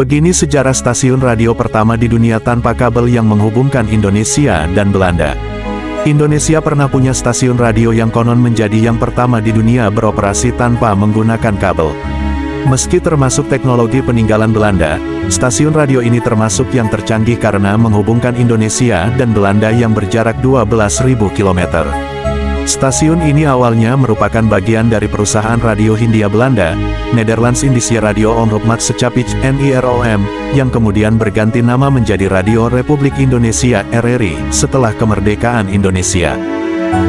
Begini sejarah stasiun radio pertama di dunia tanpa kabel yang menghubungkan Indonesia dan Belanda. Indonesia pernah punya stasiun radio yang konon menjadi yang pertama di dunia beroperasi tanpa menggunakan kabel. Meski termasuk teknologi peninggalan Belanda, stasiun radio ini termasuk yang tercanggih karena menghubungkan Indonesia dan Belanda yang berjarak 12.000 km. Stasiun ini awalnya merupakan bagian dari perusahaan radio Hindia Belanda, Nederlands Indische Radio Omroep Maatschappij (NIROM), yang kemudian berganti nama menjadi Radio Republik Indonesia (RRI) setelah kemerdekaan Indonesia.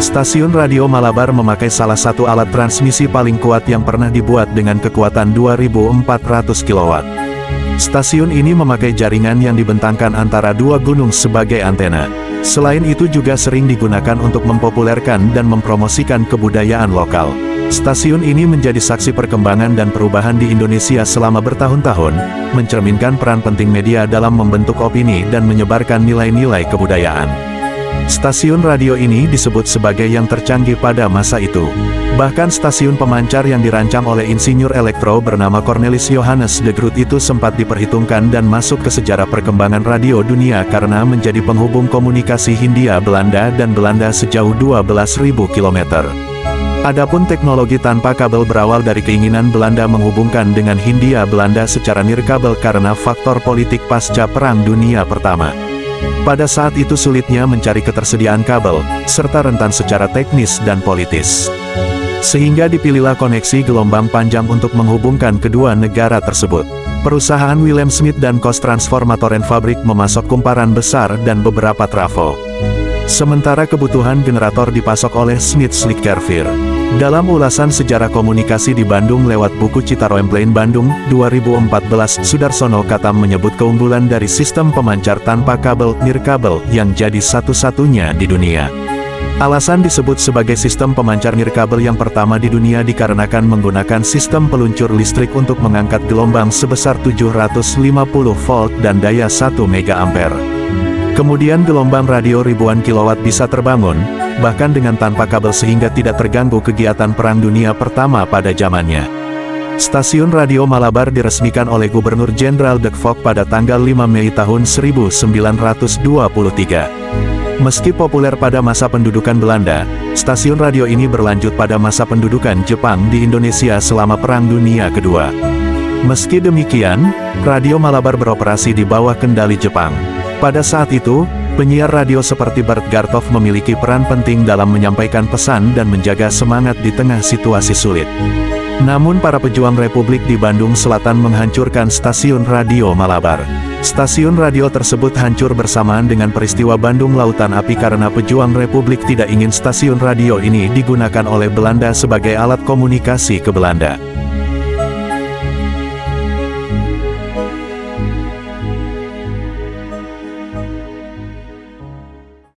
Stasiun Radio Malabar memakai salah satu alat transmisi paling kuat yang pernah dibuat dengan kekuatan 2.400 kW. Stasiun ini memakai jaringan yang dibentangkan antara dua gunung sebagai antena. Selain itu juga sering digunakan untuk mempopulerkan dan mempromosikan kebudayaan lokal. Stasiun ini menjadi saksi perkembangan dan perubahan di Indonesia selama bertahun-tahun, mencerminkan peran penting media dalam membentuk opini dan menyebarkan nilai-nilai kebudayaan. Stasiun radio ini disebut sebagai yang tercanggih pada masa itu. Bahkan stasiun pemancar yang dirancang oleh insinyur elektro bernama Cornelis Johannes de Groot itu sempat diperhitungkan dan masuk ke sejarah perkembangan radio dunia karena menjadi penghubung komunikasi Hindia Belanda dan Belanda sejauh 12.000 km. Adapun teknologi tanpa kabel berawal dari keinginan Belanda menghubungkan dengan Hindia Belanda secara nirkabel karena faktor politik pasca Perang Dunia Pertama. Pada saat itu sulitnya mencari ketersediaan kabel, serta rentan secara teknis dan politis. Sehingga dipilihlah koneksi gelombang panjang untuk menghubungkan kedua negara tersebut. Perusahaan Willem Smith dan Kos Transformatoren Fabrik memasok kumparan besar dan beberapa trafo. Sementara kebutuhan generator dipasok oleh Smith Slickerveer. Dalam ulasan sejarah komunikasi di Bandung lewat buku Citaroemplein Bandung, 2014, Sudarsono Katam menyebut keunggulan dari sistem pemancar tanpa kabel, nirkabel, yang jadi satu-satunya di dunia. Alasan disebut sebagai sistem pemancar nirkabel yang pertama di dunia dikarenakan menggunakan sistem peluncur listrik untuk mengangkat gelombang sebesar 750 volt dan daya 1 MA. Kemudian gelombang radio ribuan kilowatt bisa terbangun, bahkan dengan tanpa kabel sehingga tidak terganggu kegiatan Perang Dunia Pertama pada zamannya. Stasiun Radio Malabar diresmikan oleh Gubernur Jenderal de Kock pada tanggal 5 Mei tahun 1923. Meski populer pada masa pendudukan Belanda, stasiun radio ini berlanjut pada masa pendudukan Jepang di Indonesia selama Perang Dunia Kedua. Meski demikian, Radio Malabar beroperasi di bawah kendali Jepang. Pada saat itu, penyiar radio seperti Bert Gartov memiliki peran penting dalam menyampaikan pesan dan menjaga semangat di tengah situasi sulit. Namun para pejuang Republik di Bandung Selatan menghancurkan stasiun Radio Malabar. Stasiun radio tersebut hancur bersamaan dengan peristiwa Bandung Lautan Api karena pejuang Republik tidak ingin stasiun radio ini digunakan oleh Belanda sebagai alat komunikasi ke Belanda.